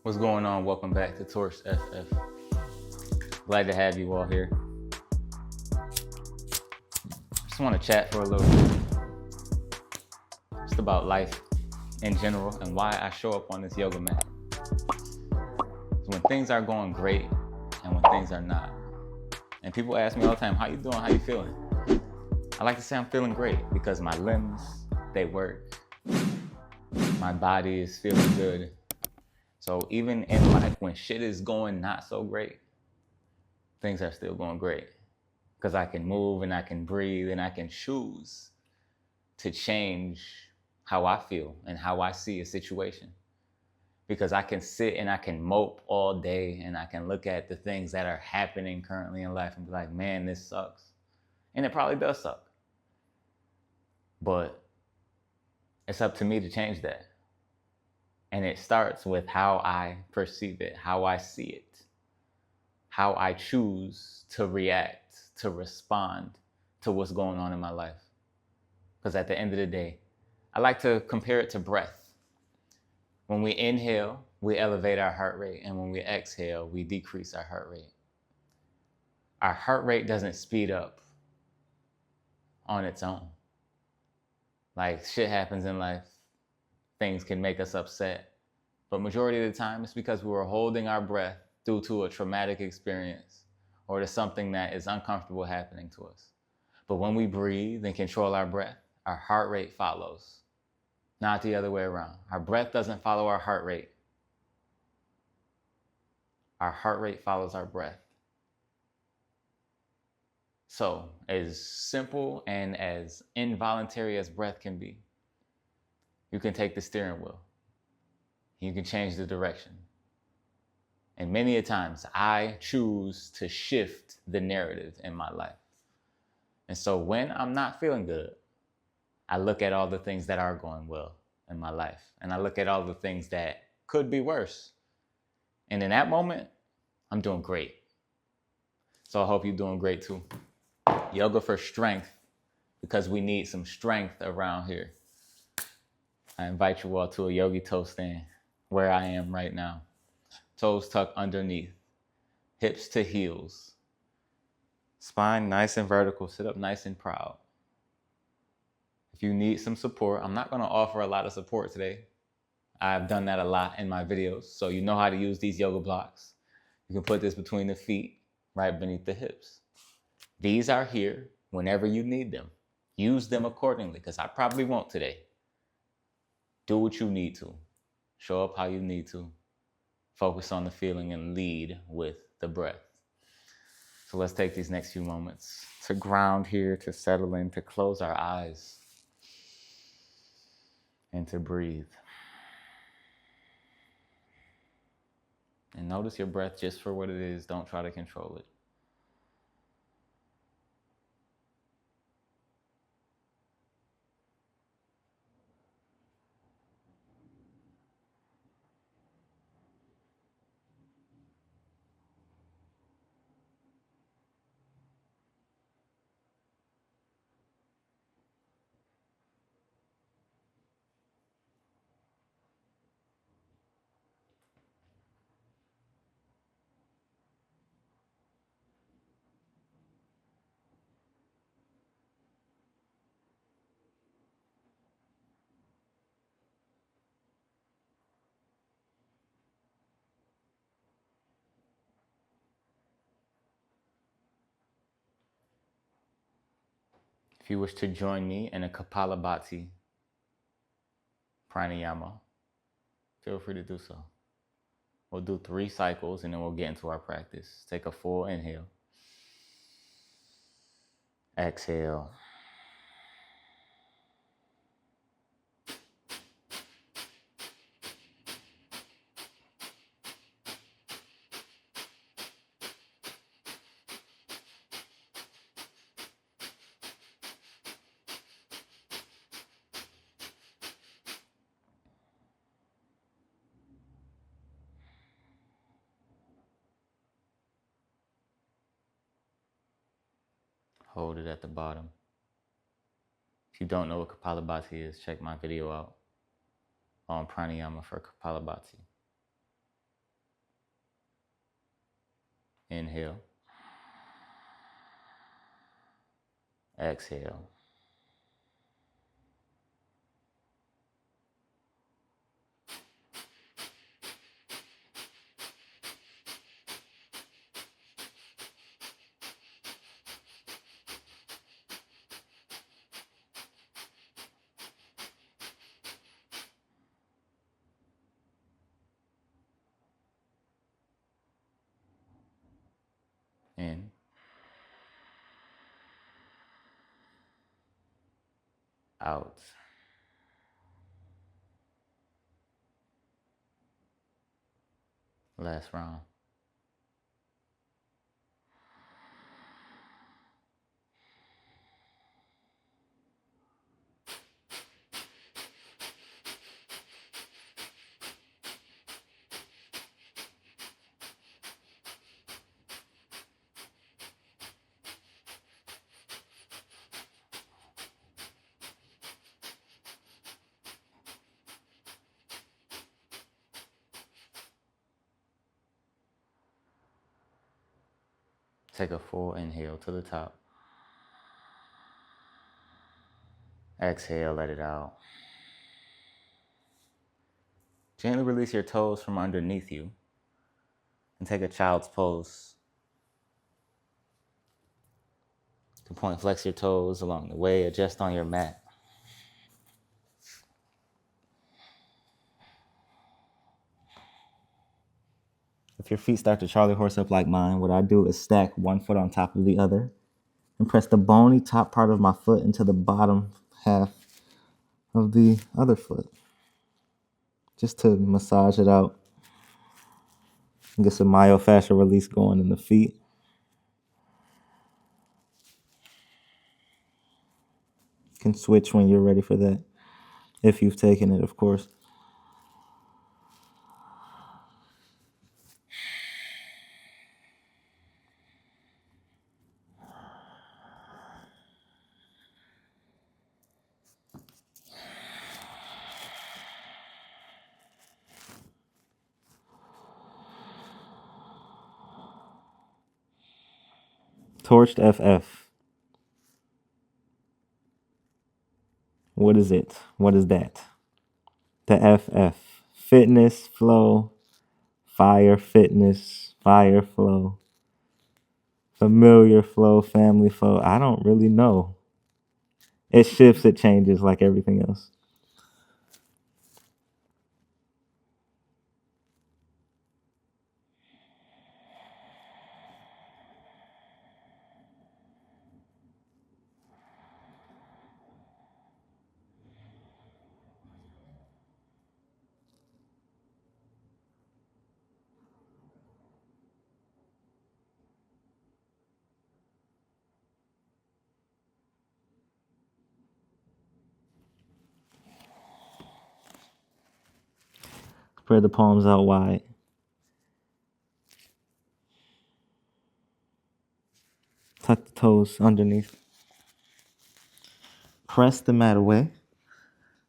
What's going on? Welcome back to TorchedFF. Glad to have you all here. Just want to chat for a little bit. Just about life in general and why I show up on this yoga mat. So when things are going great and when things are not. And people ask me all the time, how you doing? How you feeling? I like to say I'm feeling great because my limbs, they work. My body is feeling good. So even in life, when shit is going not so great, things are still going great. Because I can move and I can breathe and I can choose to change how I feel and how I see a situation. Because I can sit and I can mope all day and I can look at the things that are happening currently in life and be like, man, this sucks. And it probably does suck. But it's up to me to change that. And it starts with how I perceive it, how I see it, how I choose to react, to respond to what's going on in my life. Because at the end of the day, I like to compare it to breath. When we inhale, we elevate our heart rate. And when we exhale, we decrease our heart rate. Our heart rate doesn't speed up on its own. Like shit happens in life. Things can make us upset. But majority of the time, it's because we were holding our breath due to a traumatic experience or to something that is uncomfortable happening to us. But when we breathe and control our breath, our heart rate follows, not the other way around. Our breath doesn't follow our heart rate. Our heart rate follows our breath. So as simple and as involuntary as breath can be, you can take the steering wheel. You can change the direction. And many a times I choose to shift the narrative in my life. And so when I'm not feeling good, I look at all the things that are going well in my life. And I look at all the things that could be worse. And in that moment, I'm doing great. So I hope you're doing great too. Yoga for strength, because we need some strength around here. I invite you all to a yogi toe stand where I am right now. Toes tucked underneath, hips to heels. Spine nice and vertical, sit up nice and proud. If you need some support, I'm not gonna offer a lot of support today. I've done that a lot in my videos, so you know how to use these yoga blocks. You can put this between the feet, right beneath the hips. These are here whenever you need them. Use them accordingly, because I probably won't today. Do what you need to. Show up how you need to. Focus on the feeling and lead with the breath. So let's take these next few moments to ground here, to settle in, to close our eyes, and to breathe. And notice your breath just for what it is. Don't try to control it. If you wish to join me in a Kapalabhati pranayama, feel free to do so. We'll do 3 cycles and then we'll get into our practice. Take a full inhale. Exhale. Hold it at the bottom. If you don't know what Kapalabhati is, check my video out on pranayama for Kapalabhati. Inhale. Exhale. In. Out. Last round. Take a full inhale to the top. Exhale, let it out. Gently release your toes from underneath you and take a child's pose. To point, flex your toes along the way, adjust on your mat. If your feet start to Charlie horse up like mine, what I do is stack one foot on top of the other and press the bony top part of my foot into the bottom half of the other foot, just to massage it out and get some myofascial release going in the feet. You can switch when you're ready for that, if you've taken it, of course. TorchedFF. What is it? What is that? The FF. Fitness, flow, fire, fitness, fire, flow, familiar flow, family flow. I don't really know. It shifts, it changes like everything else. Spread the palms out wide. Tuck the toes underneath. Press the mat away,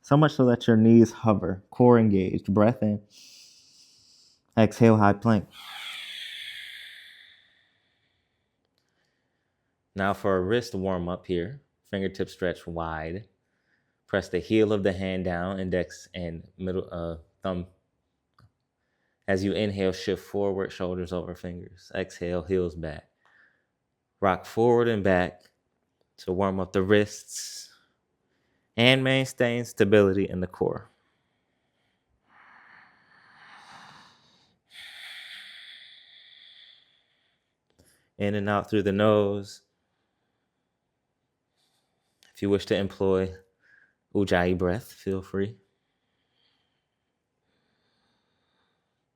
so much so that your knees hover, core engaged. Breath in. Exhale, high plank. Now for a wrist warm up here. Fingertips stretch wide. Press the heel of the hand down, index and middle thumb. As you inhale, shift forward, shoulders over fingers. Exhale, heels back. Rock forward and back to warm up the wrists and maintain stability in the core. In and out through the nose. If you wish to employ Ujjayi breath, feel free.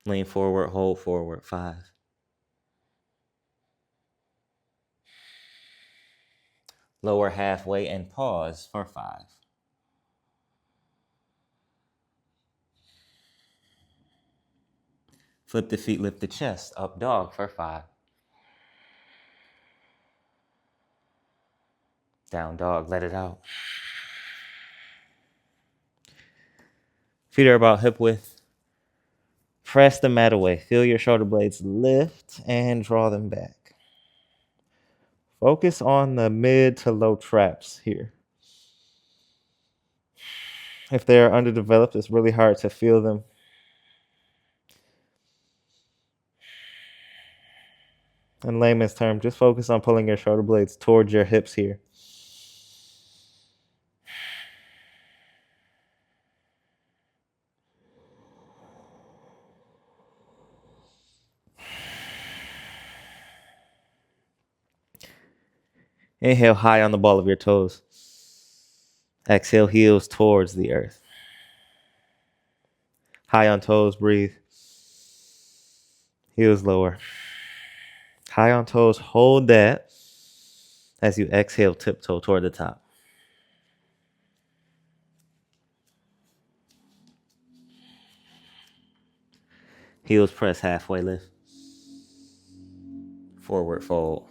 Lean forward, hold forward, 5. Lower halfway and pause for 5. Flip the feet, lift the chest, up dog for 5. Down dog, let it out. Feet are about hip width. Press the mat away. Feel your shoulder blades lift and draw them back. Focus on the mid to low traps here. If they're underdeveloped, it's really hard to feel them. In layman's term, just focus on pulling your shoulder blades towards your hips here. Inhale high on the ball of your toes. Exhale, heels towards the earth. High on toes, breathe. Heels lower. High on toes, hold that as you exhale, tiptoe toward the top. Heels press, halfway lift. Forward fold.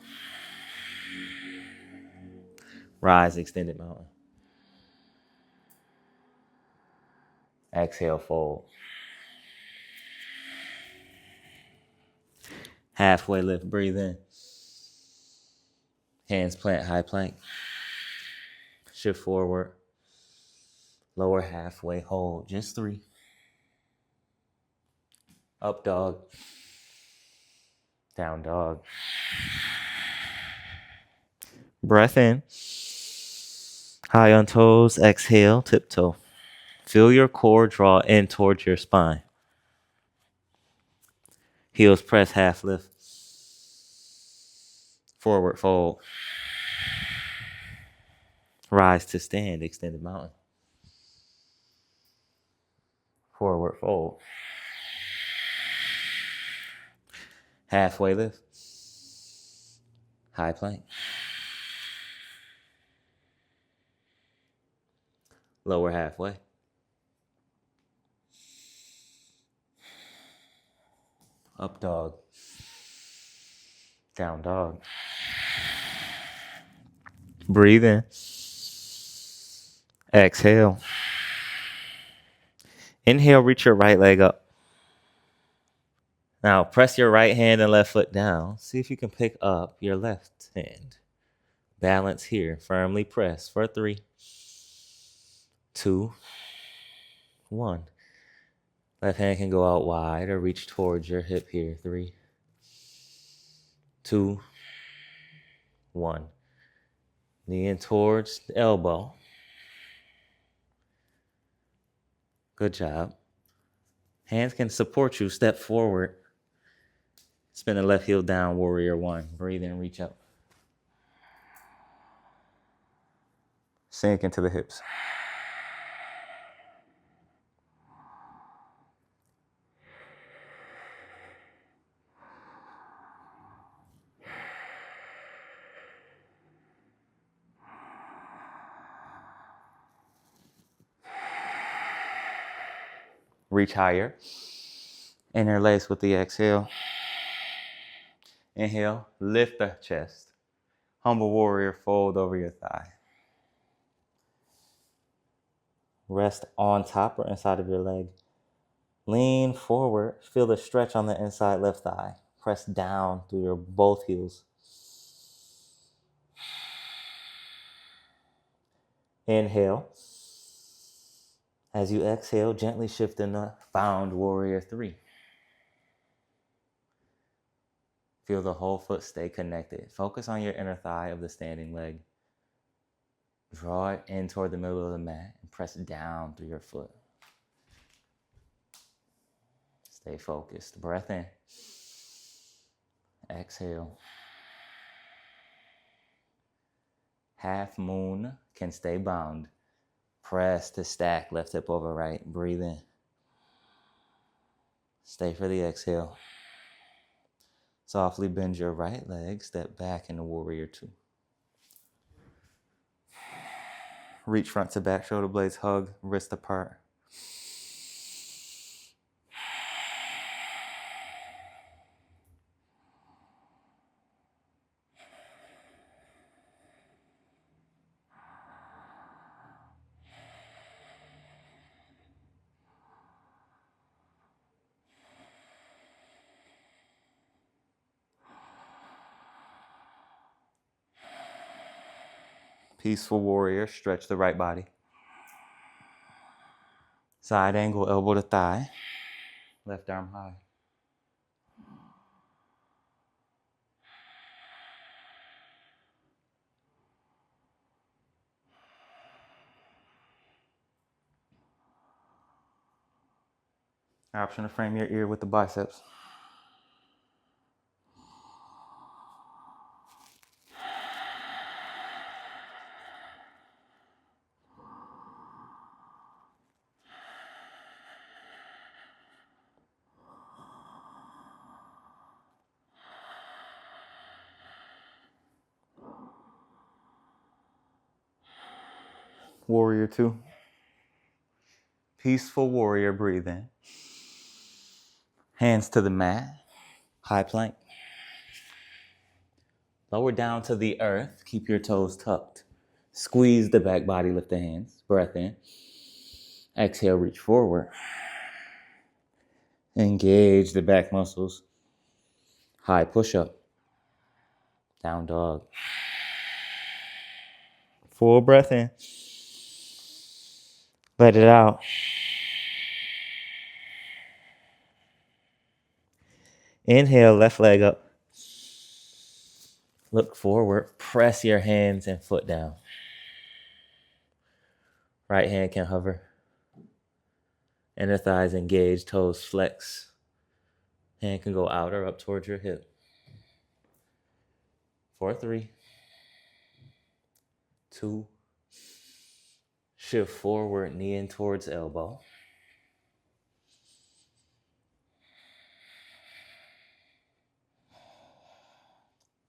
Rise, extended mountain. Exhale, fold. Halfway lift, breathe in. Hands plant, high plank. Shift forward. Lower halfway, hold. Just 3. Up dog. Down dog. Breath in. High on toes, exhale, tiptoe. Feel your core draw in towards your spine. Heels press, half lift. Forward fold. Rise to stand, extended mountain. Forward fold. Halfway lift. High plank. Lower halfway. Up dog. Down dog. Breathe in. Exhale. Inhale, reach your right leg up. Now press your right hand and left foot down. See if you can pick up your left hand. Balance here. Firmly press for 3, 2, 1. Left hand can go out wide or reach towards your hip here. 3, 2, 1. Knee in towards the elbow. Good job. Hands can support you. Step forward. Spin the left heel down, warrior 1. Breathe in, reach up. Sink into the hips. Reach higher. Interlace with the exhale. Inhale, lift the chest. Humble warrior, fold over your thigh. Rest on top or inside of your leg. Lean forward. Feel the stretch on the inside left thigh. Press down through your both heels. Inhale. As you exhale, gently shift into found warrior 3. Feel the whole foot stay connected. Focus on your inner thigh of the standing leg. Draw it in toward the middle of the mat and press down through your foot. Stay focused. Breath in. Exhale. Half moon can stay bound. Press to stack, left hip over right. Breathe in. Stay for the exhale. Softly bend your right leg, step back into warrior 2. Reach front to back, shoulder blades hug, wrist apart. Peaceful warrior, stretch the right body. Side angle, elbow to thigh. Left arm high. Option to frame your ear with the biceps. Warrior 2. Peaceful warrior, breathe in. Hands to the mat, high plank. Lower down to the earth, keep your toes tucked. Squeeze the back body, lift the hands, breath in. Exhale, reach forward. Engage the back muscles. High push-up. Down dog. Full breath in. Let it out. Inhale, left leg up. Look forward. Press your hands and foot down. Right hand can hover. Inner thighs engage, toes flex. Hand can go out or up towards your hip. 4, 3, 2. Shift forward, knee in towards elbow.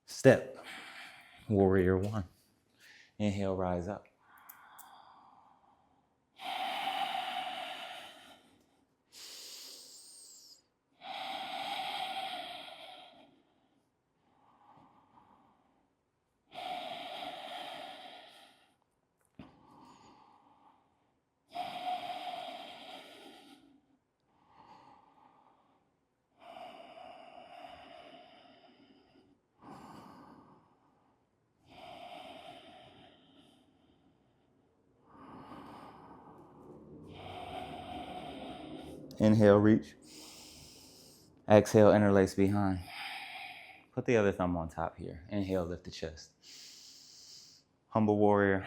Step. Warrior 1. Inhale, rise up. Inhale, reach. Exhale, interlace behind. Put the other thumb on top here. Inhale, lift the chest. Humble warrior.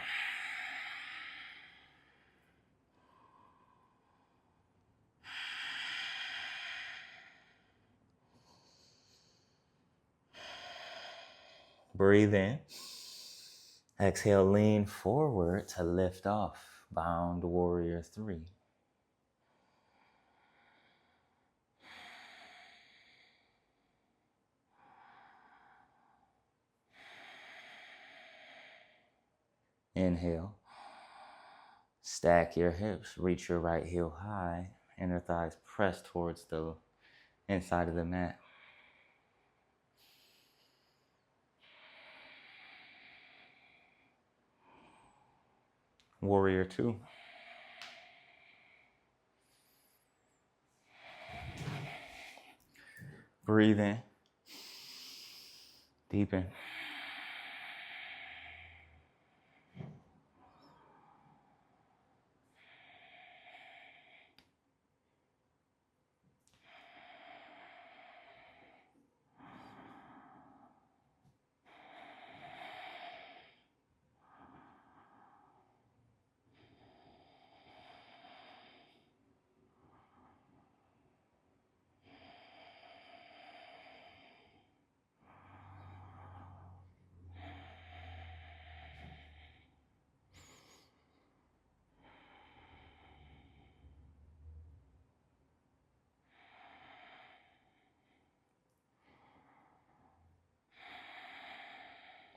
Breathe in. Exhale, lean forward to lift off. Bound warrior 3. Inhale. Stack your hips. Reach your right heel high. Inner thighs press towards the inside of the mat. Warrior 2. Breathe in. Deepen.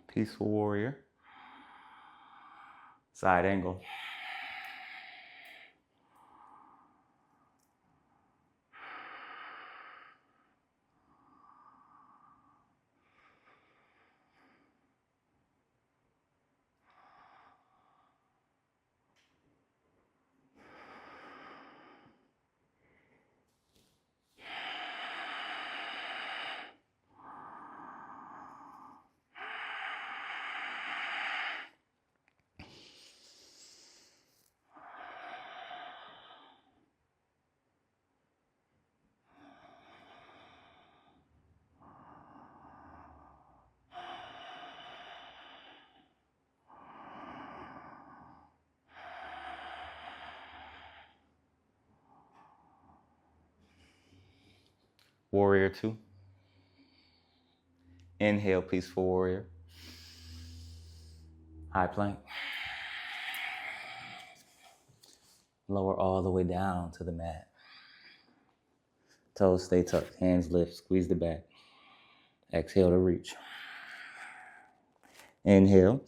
Peaceful warrior. Side angle. Warrior 2. Inhale, peaceful warrior. High plank. Lower all the way down to the mat. Toes stay tucked, hands lift, squeeze the back. Exhale to reach. Inhale.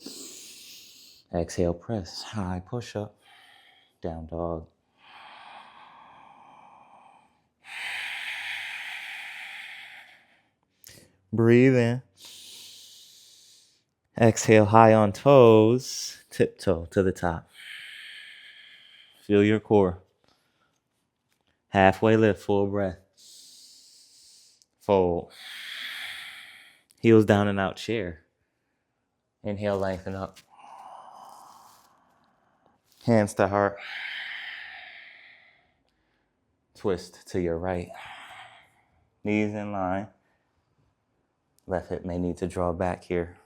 Exhale, press. High push up. Down dog. Breathe in. Exhale, high on toes. Tiptoe to the top. Feel your core. Halfway lift, full breath. Fold. Heels down and out, chair. Inhale, lengthen up. Hands to heart. Twist to your right. Knees in line. Left hip may need to draw back here.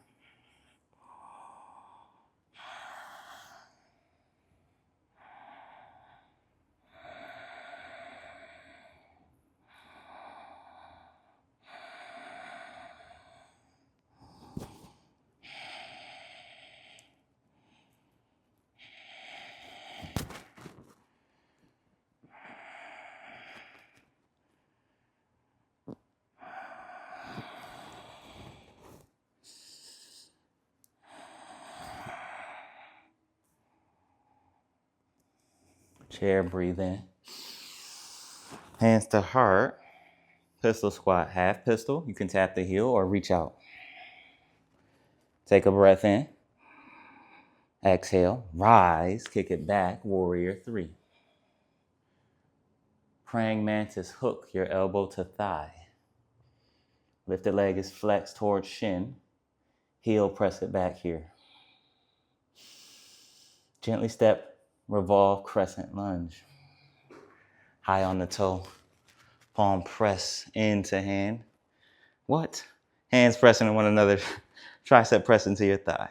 Chair, breathe in. Hands to heart. Pistol squat, half pistol. You can tap the heel or reach out. Take a breath in. Exhale, rise, kick it back, warrior 3. Praying mantis, hook your elbow to thigh. Lifted leg is flexed towards shin. Heel, press it back here. Gently step, revolve, crescent lunge. High on the toe. Palm press into hand. What? Hands pressing on one another. Tricep press into your thigh.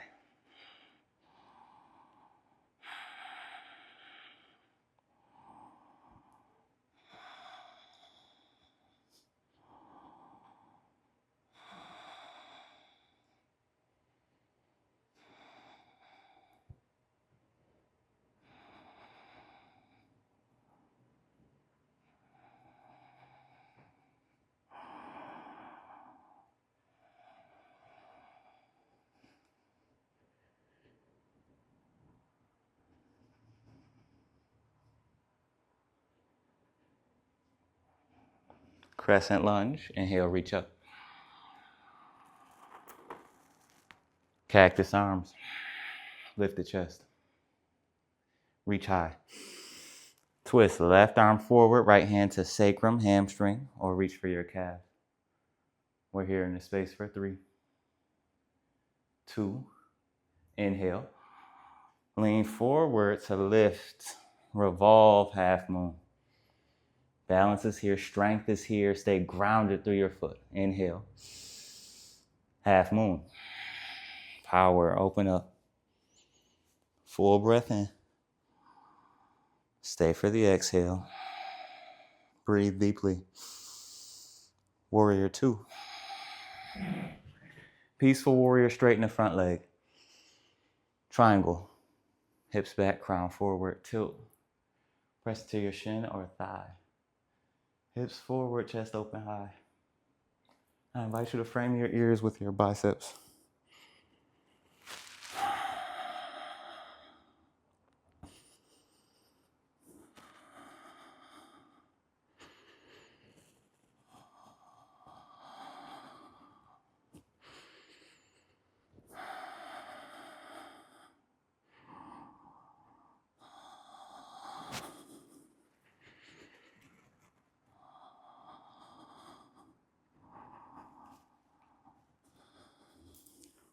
Crescent lunge. Inhale, reach up. Cactus arms. Lift the chest. Reach high. Twist left arm forward, right hand to sacrum, hamstring, or reach for your calf. We're here in the space for 3, 2. Inhale. Lean forward to lift. Revolve, half moon. Balance is here, strength is here. Stay grounded through your foot. Inhale. Half moon. Power, open up. Full breath in. Stay for the exhale. Breathe deeply. Warrior 2. Peaceful warrior, straighten the front leg. Triangle. Hips back, crown forward, tilt. Press to your shin or thigh. Hips forward, chest open high. I invite you to frame your ears with your biceps.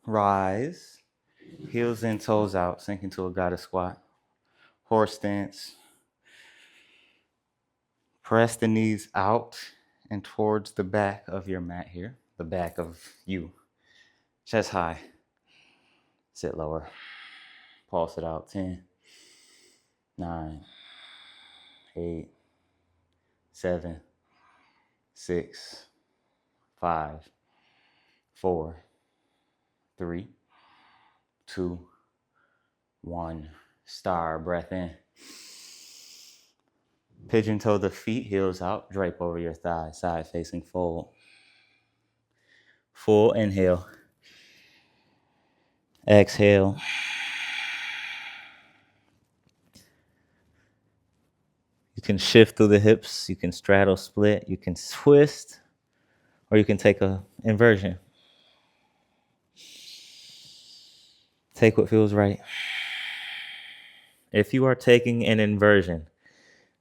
Rise, heels in, toes out, sink into a goddess squat. Horse stance. Press the knees out and towards the back of your mat here, the back of you. Chest high. Sit lower. Pulse it out. 10, 9, 8, 7, 6, 5, 4, 3, 2, 1. Star, breath in. Pigeon toe the feet, heels out, drape over your thighs, side facing fold. Full inhale. Exhale. You can shift through the hips, you can straddle split, you can twist, or you can take a inversion. Take what feels right. If you are taking an inversion,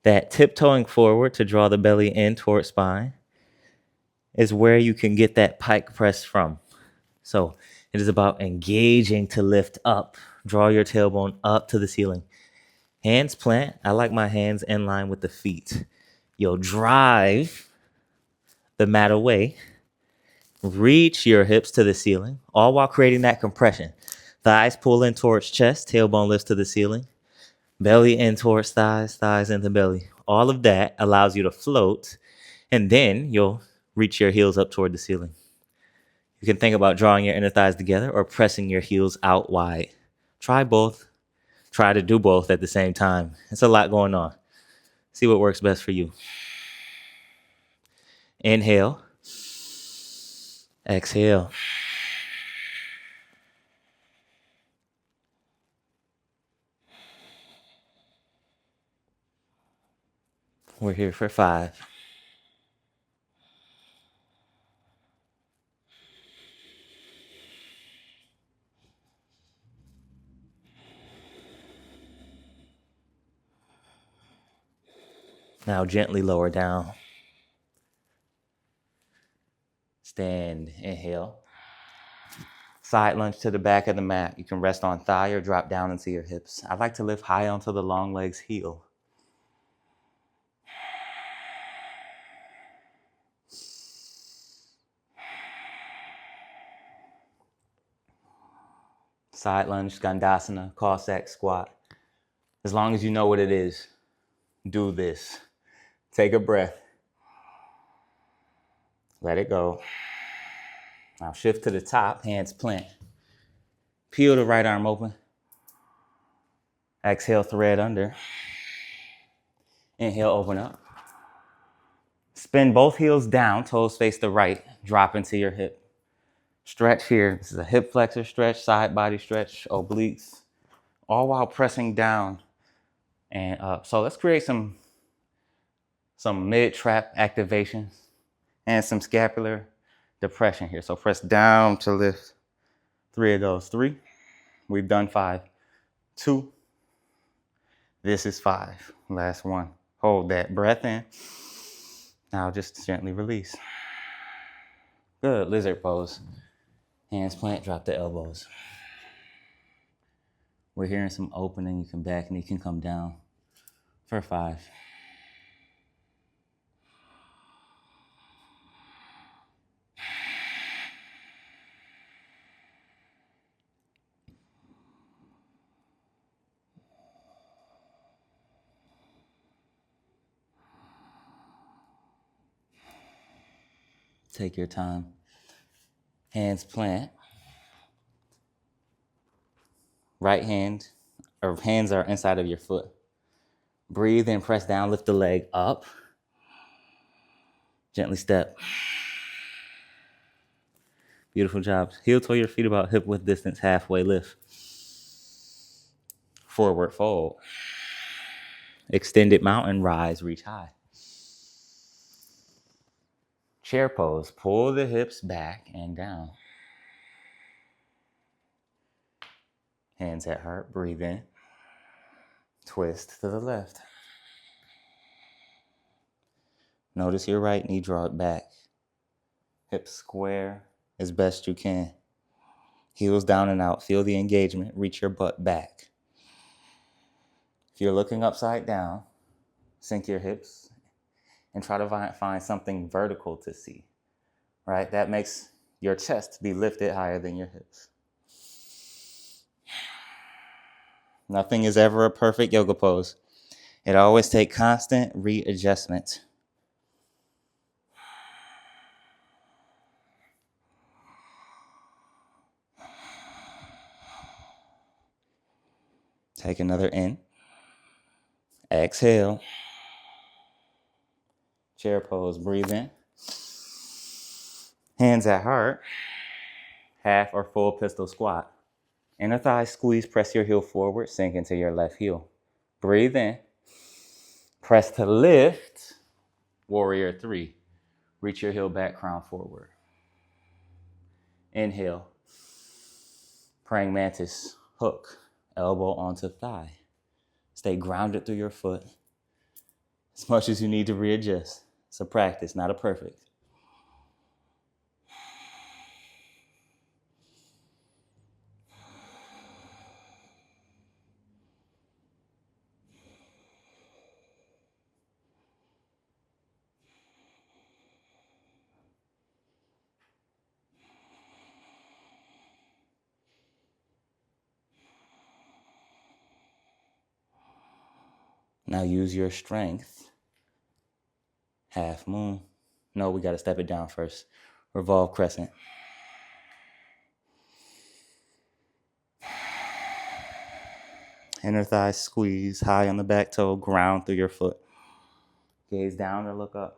that tiptoeing forward to draw the belly in towards spine is where you can get that pike press from. So it is about engaging to lift up. Draw your tailbone up to the ceiling. Hands plant. I like my hands in line with the feet. You'll drive the mat away. Reach your hips to the ceiling, all while creating that compression. Thighs pull in towards chest, tailbone lifts to the ceiling. Belly in towards thighs, thighs into belly. All of that allows you to float, and then you'll reach your heels up toward the ceiling. You can think about drawing your inner thighs together or pressing your heels out wide. Try both. Try to do both at the same time. It's a lot going on. See what works best for you. Inhale. Exhale. We're here for 5. Now gently lower down. Stand, inhale. Side lunge to the back of the mat. You can rest on thigh or drop down into your hips. I like to lift high onto the long legs heel. Side lunge, Skandasana, Cossack squat. As long as you know what it is, do this. Take a breath. Let it go. Now shift to the top, hands plant. Peel the right arm open. Exhale, thread under. Inhale, open up. Spin both heels down, toes face the right. Drop into your hip. Stretch here. This is a hip flexor stretch, side body stretch, obliques, all while pressing down and up. So let's create some mid-trap activation and some scapular depression here. So press down to lift 3 of those. 3. We've done 5. 2. This is 5. Last one. Hold that breath in. Now just gently release. Good. Lizard pose. Hands plant, drop the elbows. We're hearing some opening. You can back knee can come down for 5. Take your time. Hands plant. Right hand, or hands are inside of your foot. Breathe in, press down, lift the leg up. Gently step. Beautiful job. Heel toe your feet about hip width distance, halfway lift. Forward fold. Extended mountain rise, reach high. Chair pose, pull the hips back and down. Hands at heart, breathe in. Twist to the left. Notice your right knee, draw it back. Hips square as best you can. Heels down and out, feel the engagement, reach your butt back. If you're looking upside down, sink your hips and try to find something vertical to see, right? That makes your chest be lifted higher than your hips. Nothing is ever a perfect yoga pose. It always takes constant readjustment. Take another in. Exhale. Chair pose. Breathe in. Hands at heart. Half or full pistol squat. Inner thigh squeeze. Press your heel forward. Sink into your left heel. Breathe in. Press to lift. Warrior 3. Reach your heel back, crown forward. Inhale. Praying mantis. Hook. Elbow onto thigh. Stay grounded through your foot as much as you need to readjust. It's a practice, not a perfect. Now use your strength. Half moon. No, we got to step it down first. Revolve crescent. Inner thigh squeeze, high on the back toe, ground through your foot. Gaze down or look up.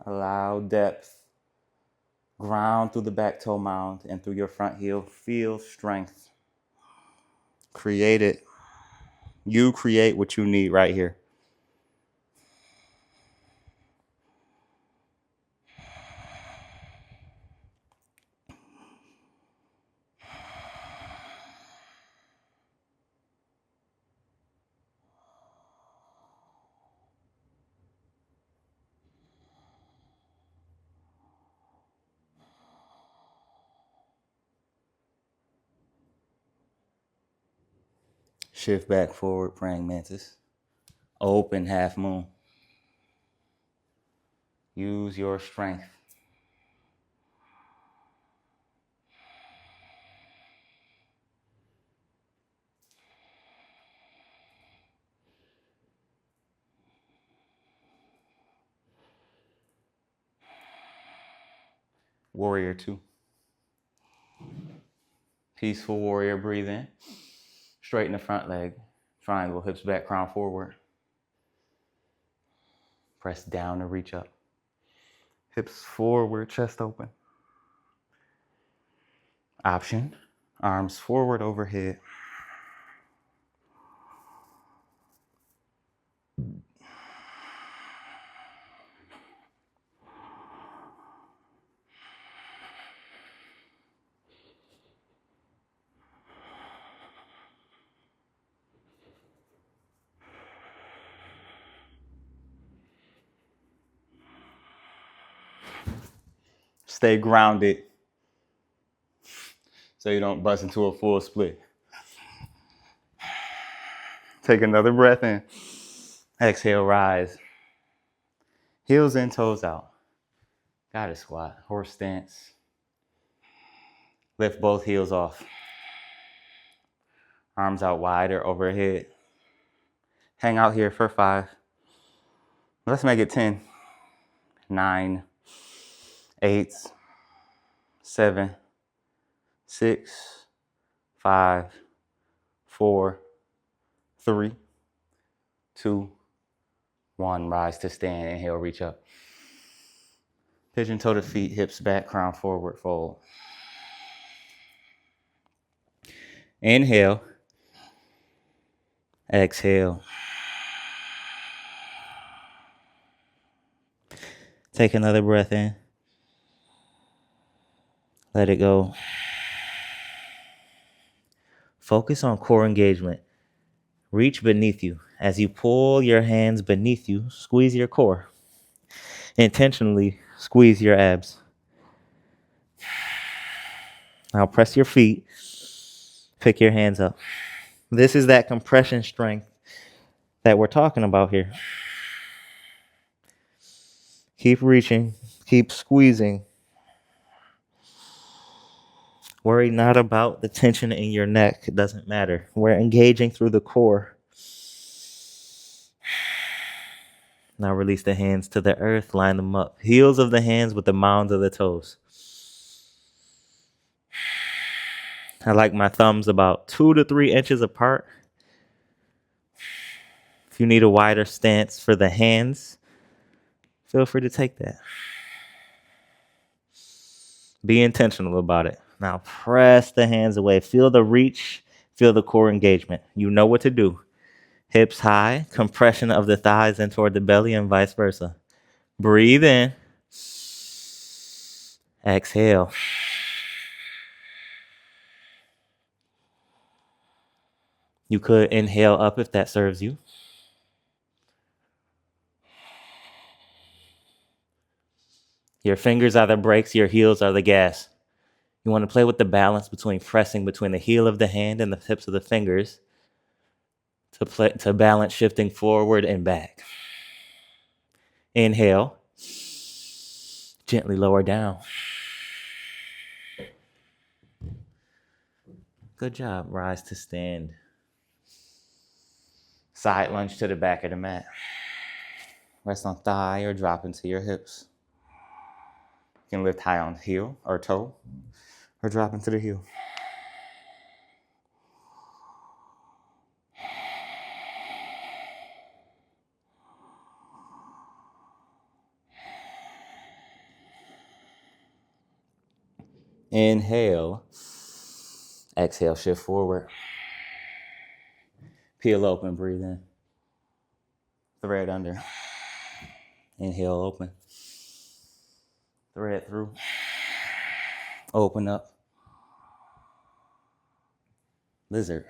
Allow depth. Ground through the back toe mound and through your front heel. Feel strength. Create it. You create what you need right here. Shift back forward, praying mantis. Open half moon. Use your strength. Warrior 2. Peaceful warrior, breathe in. Straighten the front leg. Triangle, hips back, crown forward. Press down to reach up. Hips forward, chest open. Option, arms forward overhead. Stay grounded so you don't bust into a full split. Take another breath in. Exhale, rise. Heels in, toes out. Goddess squat, horse stance. Lift both heels off. Arms out wide or overhead. Hang out here for 5. Let's make it 10. 9, 8, 7, 6, 5, 4, 3, 2, 1. Rise to stand. Inhale, reach up. Pigeon toe to feet, hips back, crown forward, fold. Inhale. Exhale. Take another breath in. Let it go. Focus on core engagement. Reach beneath you. As you pull your hands beneath you, squeeze your core. Intentionally squeeze your abs. Now press your feet. Pick your hands up. This is that compression strength that we're talking about here. Keep reaching. Keep squeezing. Worry not about the tension in your neck. It doesn't matter. We're engaging through the core. Now release the hands to the earth. Line them up. Heels of the hands with the mounds of the toes. I like my thumbs about 2 to 3 inches apart. If you need a wider stance for the hands, feel free to take that. Be intentional about it. Now press the hands away. Feel the reach. Feel the core engagement. You know what to do. Hips high, compression of the thighs in toward the belly and vice versa. Breathe in. Exhale. You could inhale up if that serves you. Your fingers are the brakes, your heels are the gas. You want to play with the balance between pressing between the heel of the hand and the tips of the fingers to balance shifting forward and back. Inhale. Gently lower down. Good job. Rise to stand. Side lunge to the back of the mat. Rest on thigh or drop into your hips. You can lift high on heel or toe or drop into the heel. Inhale. Exhale, shift forward. Peel open, breathe in. Thread under. Inhale, open. Thread through. Open up. Lizard.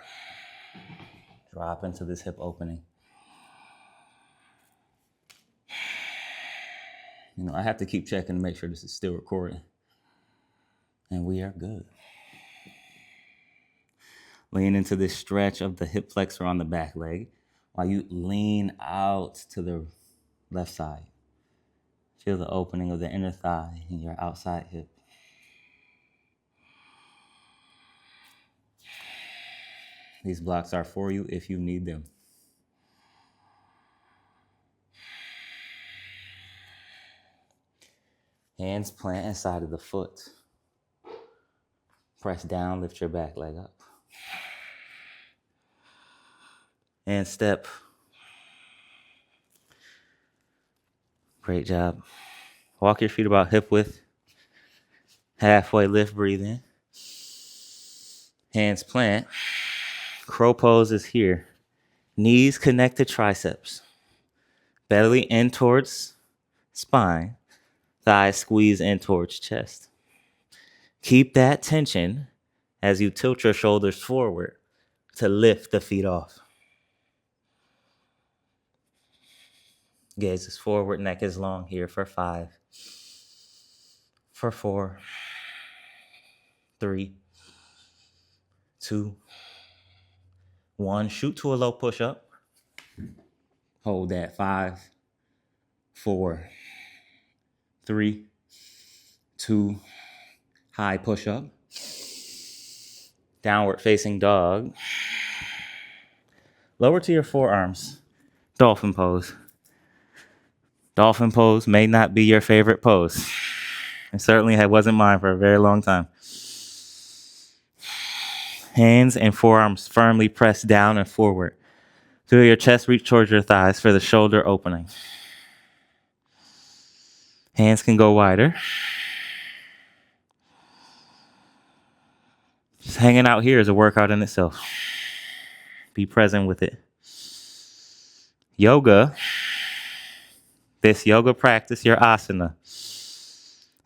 Drop into this hip opening. I have to keep checking to make sure this is still recording. And we are good. Lean into this stretch of the hip flexor on the back leg while you lean out to the left side. Feel the opening of the inner thigh in your outside hip. These blocks are for you if you need them. Hands plant inside of the foot. Press down, lift your back leg up. And step. Great job. Walk your feet about hip width. Halfway lift, breathe in. Hands plant. Crow pose is here. Knees connect to triceps. Belly in towards spine. Thighs squeeze in towards chest. Keep that tension as you tilt your shoulders forward to lift the feet off. Gaze is forward, neck is long here for 5, for 4, 3, 2, 1. Shoot to a low push-up. Hold that. 5, 4, 3, 2, high push-up. Downward facing dog. Lower to your forearms. Dolphin pose. Dolphin pose may not be your favorite pose. It certainly wasn't mine for a very long time. Hands and forearms firmly pressed down and forward. Feel your chest reach towards your thighs for the shoulder opening. Hands can go wider. Just hanging out here is a workout in itself. Be present with it. Yoga, this yoga practice, your asana,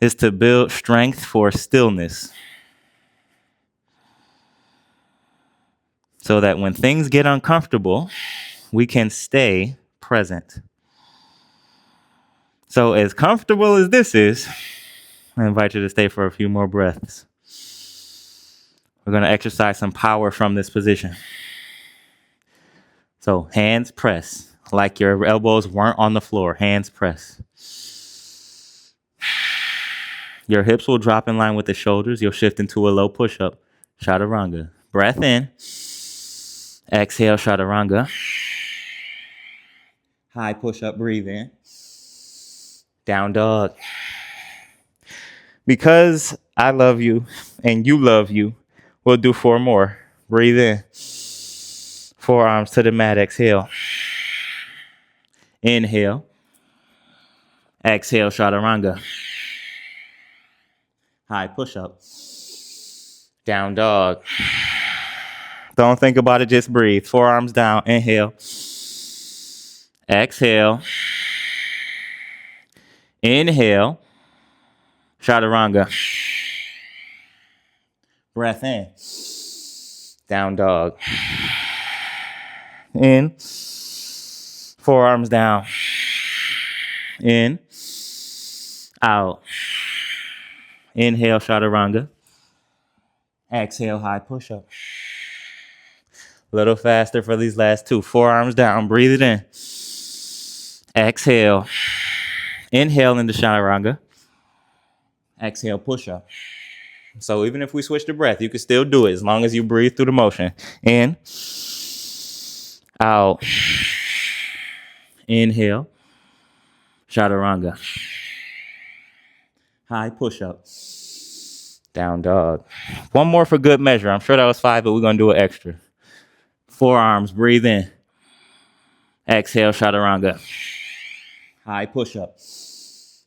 is to build strength for stillness. So that when things get uncomfortable, we can stay present. So as comfortable as this is, I invite you to stay for a few more breaths. We're going to exercise some power from this position. So hands press like your elbows weren't on the floor. Hands press. Your hips will drop in line with the shoulders. You'll shift into a low push-up, chaturanga. Breath in. Exhale, chaturanga. High push-up, breathe in. Down dog. Because I love you and you love you, we'll do 4 more. Breathe in. Forearms to the mat, exhale. Inhale. Exhale, chaturanga. High push-up. Down dog. Don't think about it, just breathe. Forearms down, inhale. Exhale. Inhale. Chaturanga. Breath in. Down dog. In. Forearms down. In. Out. Inhale, chaturanga. Exhale, high push-up. A little faster for these last 2. Forearms down. Breathe it in. Exhale. Inhale into chaturanga. Exhale, push-up. So even if we switch the breath, you can still do it as long as you breathe through the motion. In. Out. Inhale. Chaturanga. High push-up. Down dog. 1 more for good measure. I'm sure that was 5, but we're going to do it extra. Forearms, breathe in. Exhale, chaturanga. High push-up.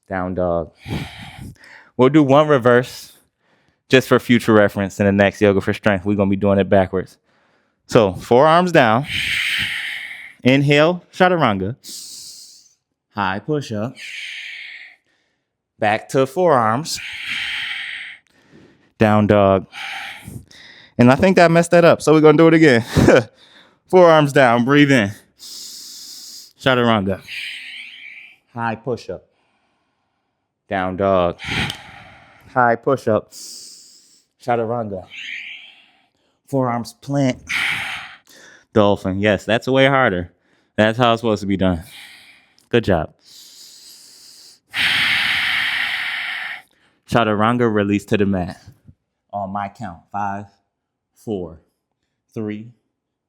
Down dog. We'll do 1 reverse just for future reference in the next Yoga for Strength. We're going to be doing it backwards. So, forearms down. Inhale, chaturanga. High push-up. Back to forearms. Down dog. And I think I messed that up, so we're going to do it again. Forearms down, breathe in. Chaturanga. High push-up. Down dog. High push-up. Chaturanga. Forearms plant. Dolphin. Yes, that's way harder. That's how it's supposed to be done. Good job. Chaturanga, release to the mat. On my count. 5, 4, 3,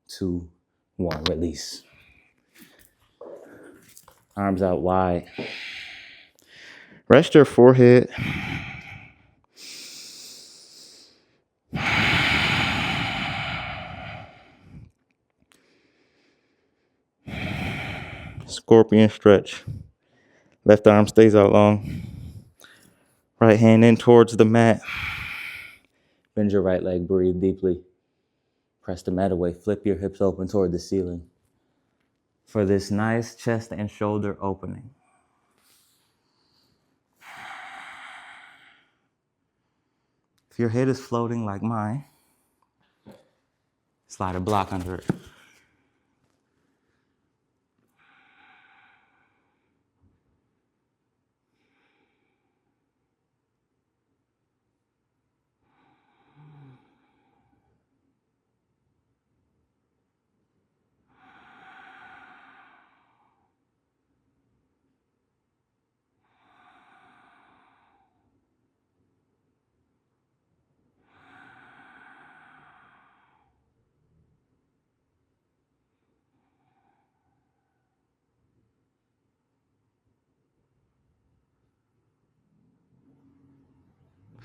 2, 1. Release. Arms out wide. Rest your forehead. Scorpion stretch. Left arm stays out long. Right hand in towards the mat. Bend your right leg, breathe deeply. Press the mat away. Flip your hips open toward the ceiling for this nice chest and shoulder opening. If your head is floating like mine, slide a block under it.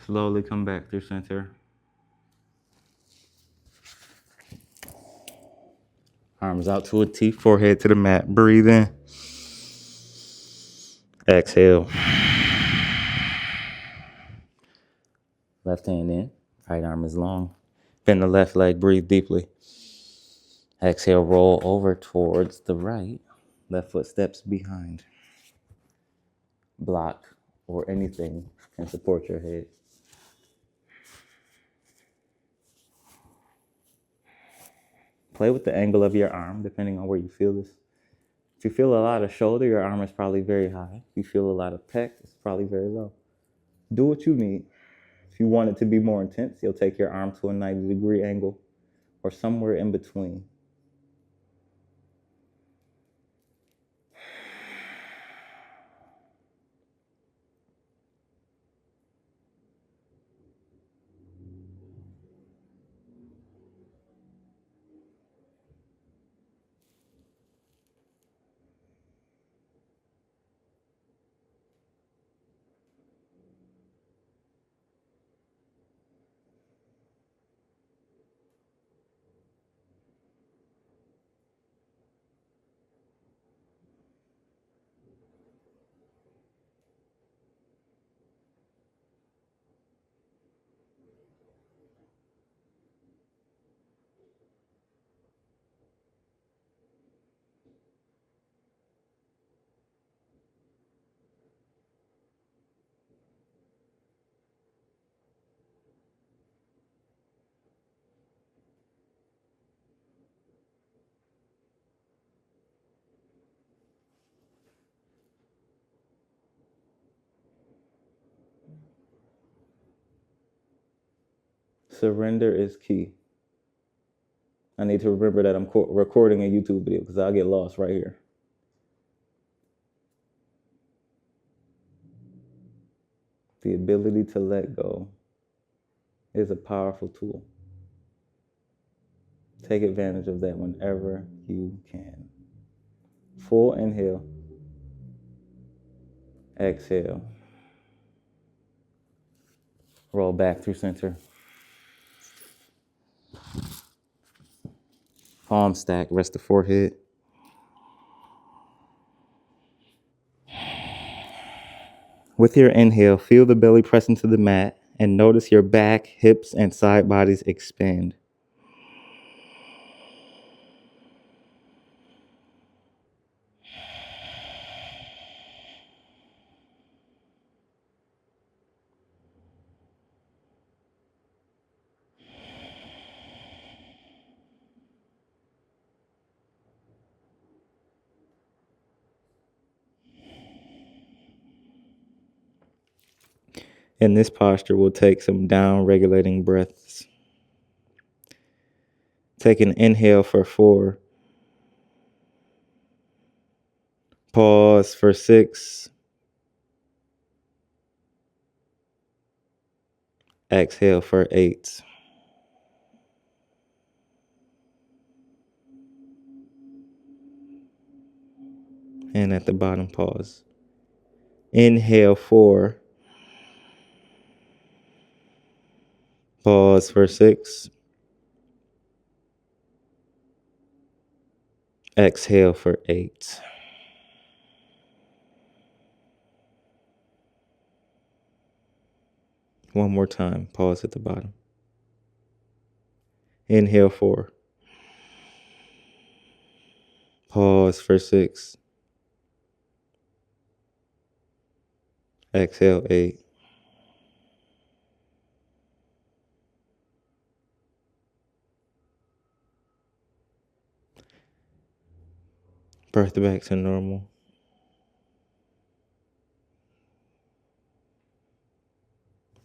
Slowly come back through center. Arms out to a T, forehead to the mat. Breathe in. Exhale. Left hand in. Right arm is long. Bend the left leg. Breathe deeply. Exhale, roll over towards the right. Left foot steps behind. Block or anything can support your head. Play with the angle of your arm, depending on where you feel this. If you feel a lot of shoulder, your arm is probably very high. If you feel a lot of pec, it's probably very low. Do what you need. If you want it to be more intense, you'll take your arm to a 90-degree angle or somewhere in between. surrender is key. I need to remember that I'm recording a YouTube video because I'll get lost right here. The ability to let go is a powerful tool. Take advantage of that whenever you can. Full inhale. Exhale. Roll back through center. Palm stack, rest the forehead. With your inhale, feel the belly press into the mat and notice your back, hips, and side bodies expand. In this posture, we'll take some down-regulating breaths. Take an inhale for 4. Pause for 6. Exhale for 8. And at the bottom, pause. Inhale 4. Pause for 6. Exhale for 8. One more time. Pause at the bottom. Inhale 4. Pause for 6. Exhale 8. Birth back to normal.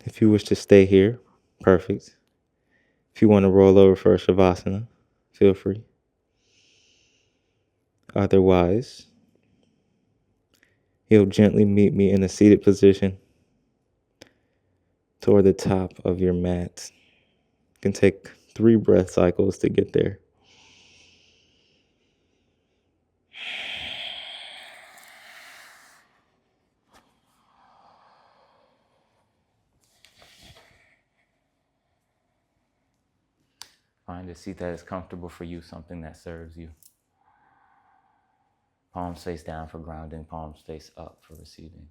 If you wish to stay here, perfect. If you want to roll over for a Shavasana, feel free. Otherwise, you'll gently meet me in a seated position toward the top of your mat. You can take 3 breath cycles to get there. Find a seat that is comfortable for you, something that serves you. Palms face down for grounding, palms face up for receiving.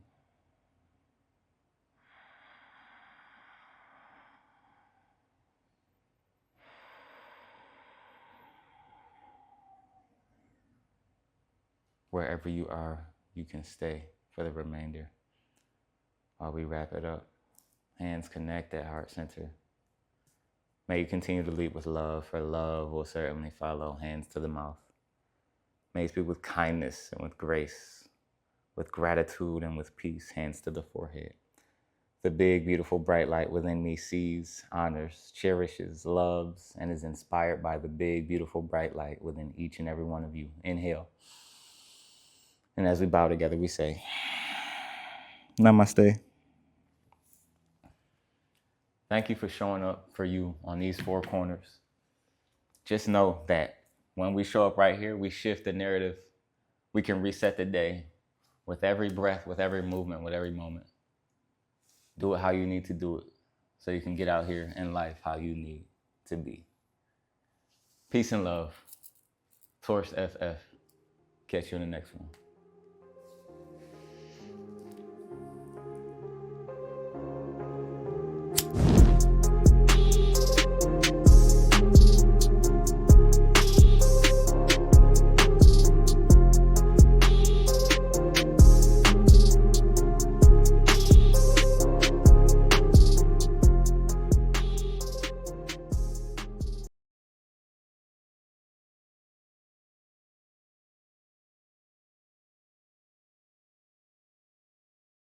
Wherever you are, you can stay for the remainder while we wrap it up. Hands connect at heart center. May you continue to lead with love, for love will certainly follow. Hands to the mouth. May you speak with kindness and with grace, with gratitude and with peace. Hands to the forehead. The big, beautiful, bright light within me sees, honors, cherishes, loves, and is inspired by the big, beautiful, bright light within each and every one of you. Inhale. And as we bow together, we say, Namaste. thank you for showing up for you on these 4 corners. Just know that when we show up right here, we shift the narrative. We can reset the day with every breath, with every movement, with every moment. Do it how you need to do it so you can get out here in life how you need to be. Peace and love. TorchedFF. Catch you in the next one.